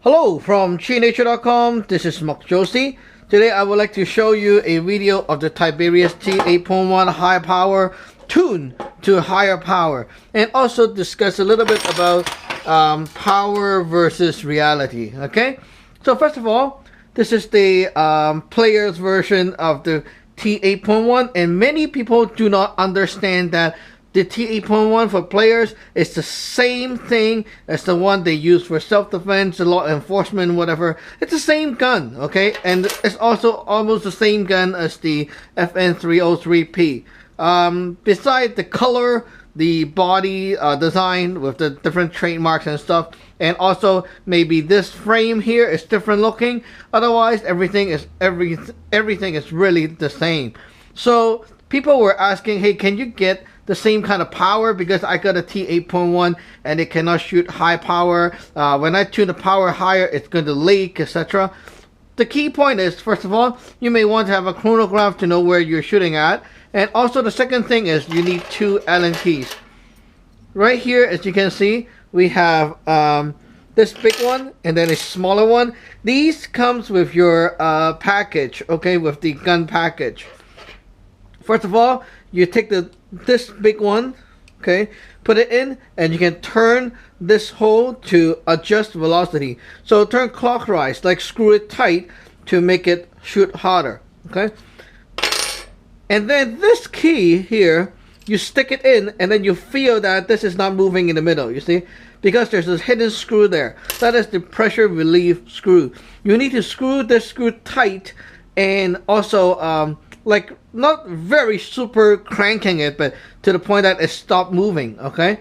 Hello from ChiNature.com. This is Mark Josie. Today I would like to show you a video of the Tiberius T8.1 high power tuned to higher power, and also discuss a little bit about power versus reality. Okay, so first of all, this is the player's version of the T8.1, and many people do not understand that the T8.1 for players is the same thing as the one they use for self-defense, law enforcement, whatever. It's the same gun, okay? And it's also almost the same gun as the FN303P. Besides the color, the body design with the different trademarks and stuff, and also maybe this frame here is different looking. Otherwise, everything is really the same. So people were asking, hey, can you get the same kind of power, because I got a T8.1 and it cannot shoot high power. When I tune the power higher, it's going to leak, etc. The key point is, first of all, you may want to have a chronograph to know where you're shooting at. And also the second thing is you need two Allen keys. Right here, as you can see, we have this big one and then a smaller one. These comes with your package, okay, with the gun package. First of all, you take this big one, okay, put it in, and you can turn this hole to adjust velocity. So turn clockwise, like screw it tight to make it shoot harder, okay. And then this key here, you stick it in, and then you feel that this is not moving in the middle, you see, because there's this hidden screw there. That is the pressure relief screw. You need to screw this screw tight, and also like not very super cranking it, but to the point that it stopped moving, okay?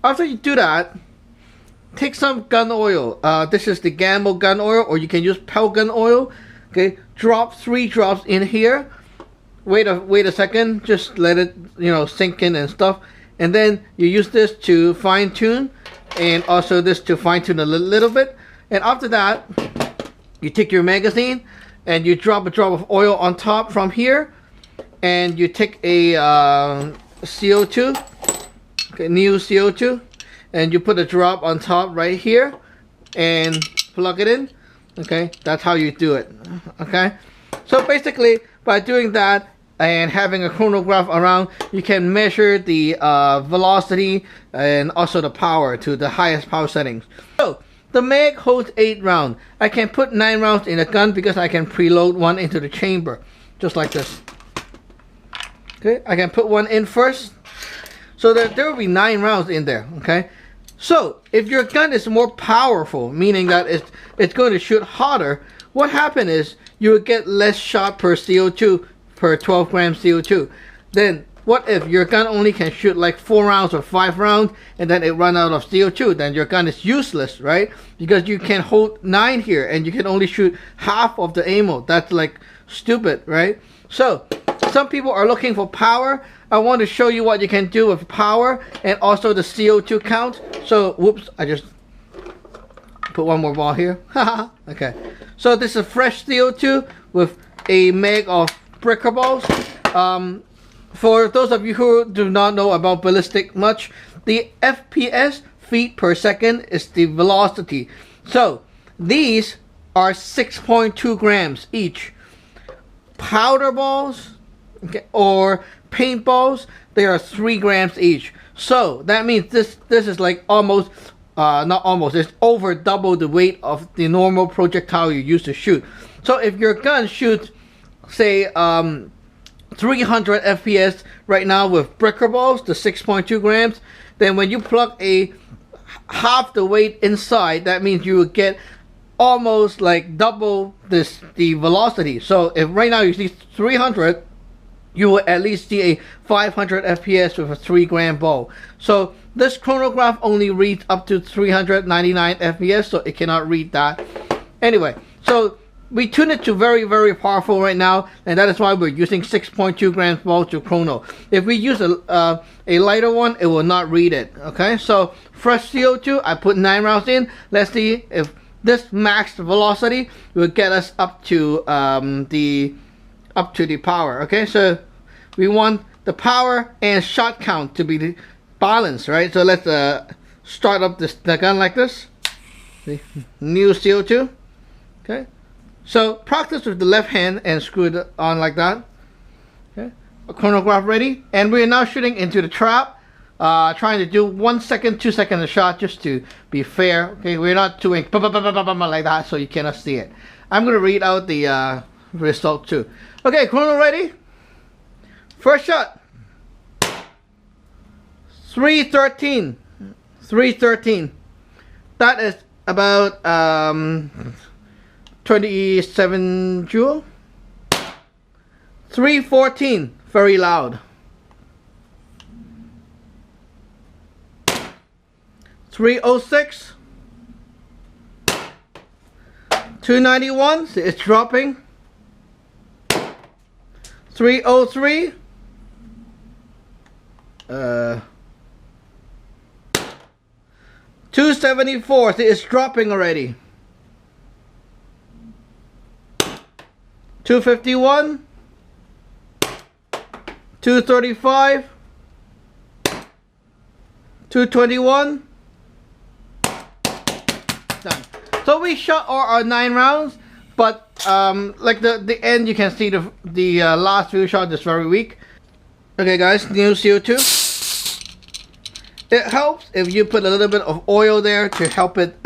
After you do that, take some gun oil. This is the Gamble gun oil, or you can use Pell gun oil, okay? Drop 3 drops in here. Wait a second, just let it, sink in and stuff. And then you use this to fine tune, and also this to fine tune a little bit. And after that, you take your magazine and you drop a drop of oil on top from here, and you take a CO2, okay, new CO2, and you put a drop on top right here and plug it in. Okay, that's how you do it. Okay, so basically by doing that and having a chronograph around, you can measure the velocity and also the power to the highest power settings. So the mag holds 8 rounds. I can put 9 rounds in a gun because I can preload one into the chamber, just like this. Okay, I can put one in first, so that there will be 9 rounds in there. Okay, so if your gun is more powerful, meaning that it's going to shoot harder, what happens is you will get less shot per CO2, per 12 gram CO2. Then what if your gun only can shoot like 4 rounds or 5 rounds, and then it run out of CO2? Then your gun is useless, right? Because you can hold 9 here and you can only shoot half of the ammo. That's like stupid, right? So some people are looking for power. I want to show you what you can do with power and also the CO2 count. So whoops, I just put one more ball here. Okay, so this is fresh CO2 with a mag of breaker balls. For those of you who do not know about ballistic much, the FPS, feet per second, is the velocity. So these are 6.2 grams each. Powder balls, okay, or paintballs, they are 3 grams each. So that means this is like almost, not almost, it's over double the weight of the normal projectile you used to shoot. So if your gun shoots, say, 300 FPS right now with breaker balls, the 6.2 grams, then when you plug a half the weight inside, that means you will get almost like double the velocity. So if right now you see 300, you will at least see a 500 FPS with a 3 gram ball. So this chronograph only reads up to 399 FPS, so it cannot read that. Anyway, so we tune it to very, very powerful right now, and that is why we're using 6.2 grams ball to chrono. If we use a lighter one, it will not read it. Okay, so fresh CO2, I put 9 rounds in. Let's see if this max velocity will get us up to the power. Okay, so we want the power and shot count to be balanced, right? So let's start up the gun like this. See? New CO2. Okay. So practice with the left hand and screw it on like that. Okay. A chronograph ready, and we're now shooting into the trap. Trying to do 1 second, 2 seconds a shot just to be fair. Okay, we're not doing like that, so you cannot see it. I'm gonna read out the result too. Okay, chrono ready. First shot. 313. 313. That is about 27 joule. 314. Very loud. 306. 291. See, it's dropping. 303. 274. See, it's dropping already. 251. 235. 221. Done. So we shot our 9 rounds, but like the end, you can see the last few shots is very weak. Okay, guys, new CO2. It helps if you put a little bit of oil there to help it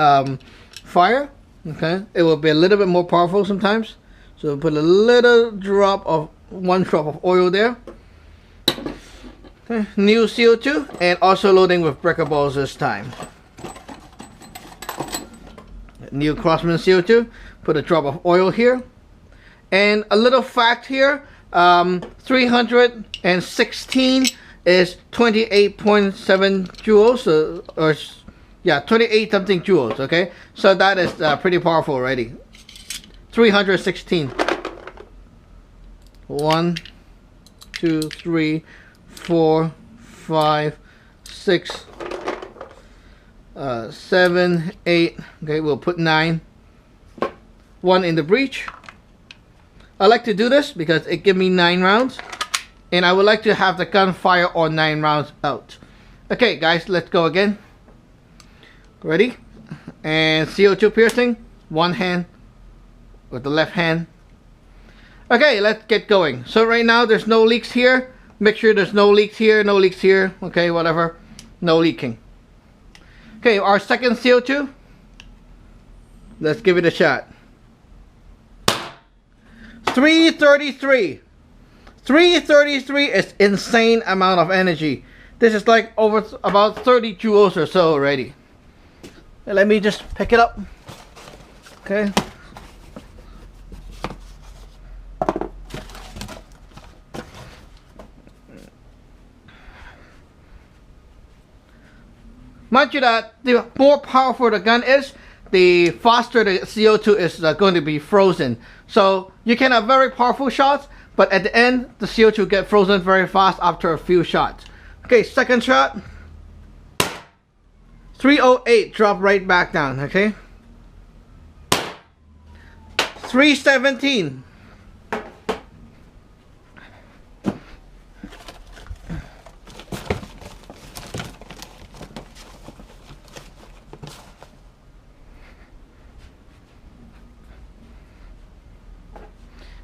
fire. Okay, it will be a little bit more powerful sometimes. So put a little drop of 1 drop of oil there. Okay, new CO2, and also loading with breaker balls this time. New Crosman CO2, put a drop of oil here, and a little fact here, 316 is 28.7 joules, or yeah, 28 something joules. Okay, so that is pretty powerful already. 316. 1, 2, 3, 4, 5, 6, 7, 8. Okay, we'll put 9. 1 in the breech. I like to do this because it gives me 9 rounds, and I would like to have the gun fire all 9 rounds out. Okay, guys, let's go again. Ready? And CO2 piercing. 1 hand with the left hand. Okay, let's get going. So right now there's no leaks here. Make sure there's no leaks here, no leaks here. Okay, whatever. No leaking. Okay, our second CO2. Let's give it a shot. 333. 333 is insane amount of energy. This is like over about 30 joules or so already. Let me just pick it up. Okay. Mind you that the more powerful the gun is, the faster the CO2 is going to be frozen. So you can have very powerful shots, but at the end, the CO2 get frozen very fast after a few shots. Okay, second shot. 308, drop right back down, okay? 317.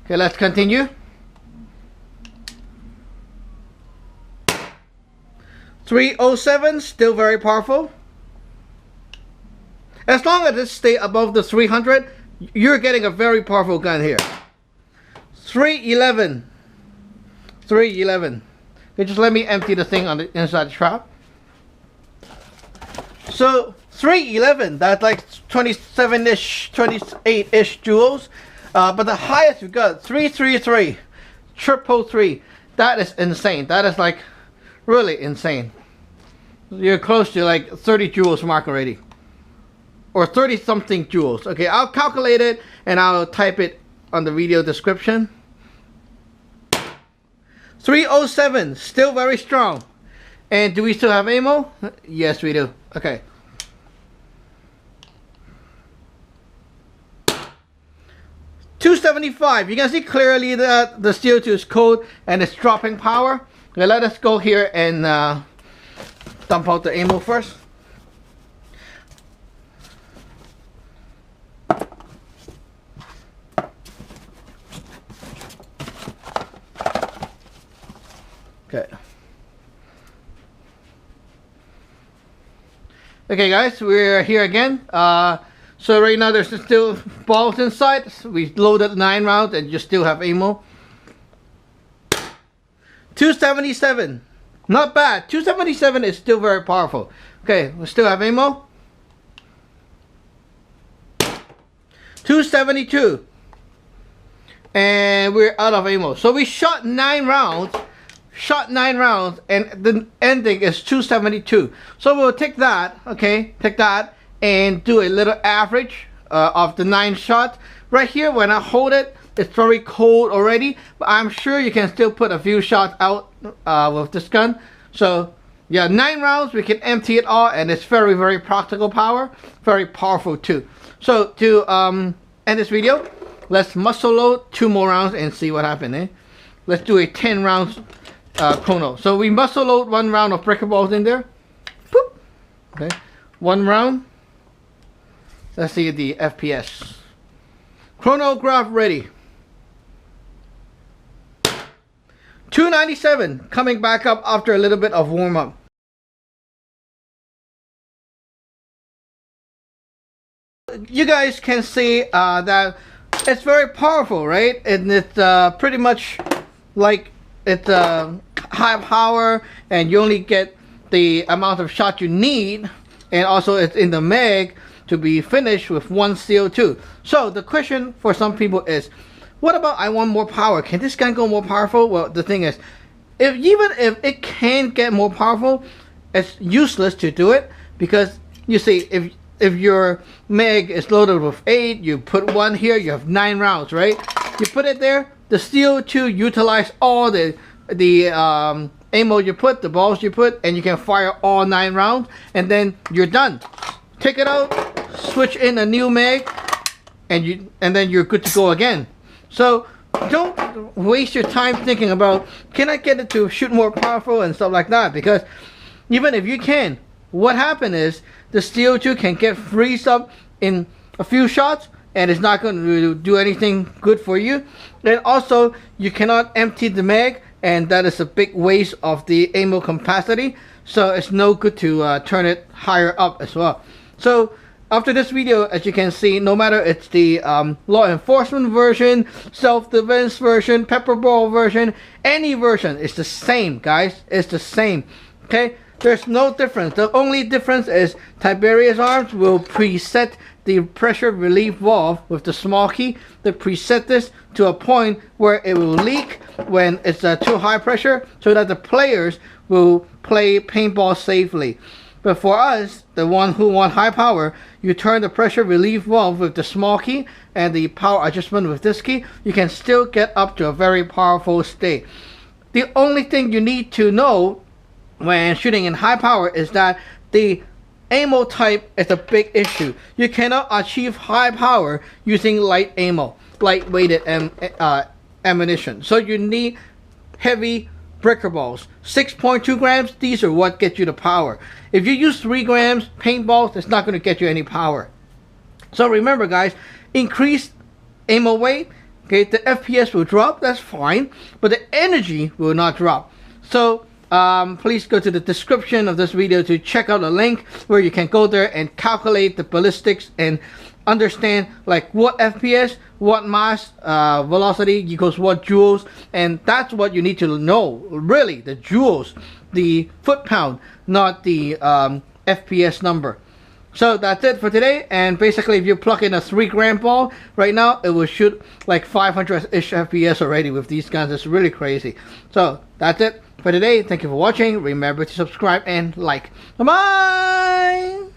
Okay, let's continue. 307, still very powerful. As long as it stays above the 300, you're getting a very powerful gun here. 311. 311. Okay, just let me empty the thing on the inside the trap. So 311, that's like 27-ish, 28-ish joules. But the highest we got, 333, 333. That is insane. That is like really insane. You're close to like 30 joules mark already, or 30 something joules. Okay, I'll calculate it and I'll type it on the video description. 307, still very strong. And do we still have ammo? Yes, we do. Okay. 275. You can see clearly that the CO2 is cold and it's dropping power. Okay, let us go here and dump out the ammo first. Okay guys, we're here again. So right now there's still balls inside. We loaded 9 rounds and you still have ammo. 277. Not bad. 277 is still very powerful. Okay, we still have ammo. 272. And we're out of ammo. So we shot 9 rounds. And the ending is 272. So we'll take that, okay, take that and do a little average of the 9 shots. Right here, when I hold it, it's very cold already, but I'm sure you can still put a few shots out with this gun. So yeah, 9 rounds, we can empty it all, and it's very, very practical power, very powerful too. So to end this video, let's muzzle load 2 more rounds and see what happens, eh? Let's do a 10 rounds chrono. So we muzzle load 1 round of breaker balls in there. Boop. Okay, 1 round. Let's see the FPS. Chronograph ready. 297, coming back up after a little bit of warm up. You guys can see that it's very powerful, right? And it's pretty much like it's high power, and you only get the amount of shot you need, and also it's in the mag to be finished with 1 CO2. So the question for some people is, what about I want more power? Can this gun go more powerful? Well, the thing is, even if it can get more powerful, it's useless to do it, because you see, if your mag is loaded with 8, you put 1 here, you have 9 rounds, right? You put it there, the CO2 utilize all the ammo you put, the balls you put, and you can fire all 9 rounds, and then you're done. Take it out, switch in a new mag, and then you're good to go again. So don't waste your time thinking about, can I get it to shoot more powerful and stuff like that, because even if you can, what happens is the CO2 can get freezed up in a few shots, and it's not going to do anything good for you. And also, you cannot empty the mag, and that is a big waste of the ammo capacity. So it's no good to turn it higher up as well. So after this video, as you can see, no matter it's the law enforcement version, self-defense version, pepper ball version, any version, it's the same, guys. It's the same. Okay, there's no difference. The only difference is Tiberius Arms will preset the pressure relief valve with the small key. They preset this to a point where it will leak when it's too high pressure, so that the players will play paintball safely. But for us, the one who want high power, you turn the pressure relief valve with the small key and the power adjustment with this key, you can still get up to a very powerful state. The only thing you need to know when shooting in high power is that the ammo type is a big issue. You cannot achieve high power using light ammo, lightweighted ammunition. So you need heavy breaker balls. 6.2 grams, these are what get you the power. If you use 3 grams paintballs, it's not going to get you any power. So remember, guys, increase ammo weight, okay, the FPS will drop, that's fine, but the energy will not drop. So please go to the description of this video to check out a link where you can go there and calculate the ballistics and understand like what FPS, what mass velocity equals what joules, and that's what you need to know, really, the joules, the foot-pound, not the FPS number. So that's it for today, and basically if you plug in a 3 gram ball right now, it will shoot like 500-ish FPS already with these guns. It's really crazy. So that's it for today. Thank you for watching. Remember to subscribe and like. Bye-bye!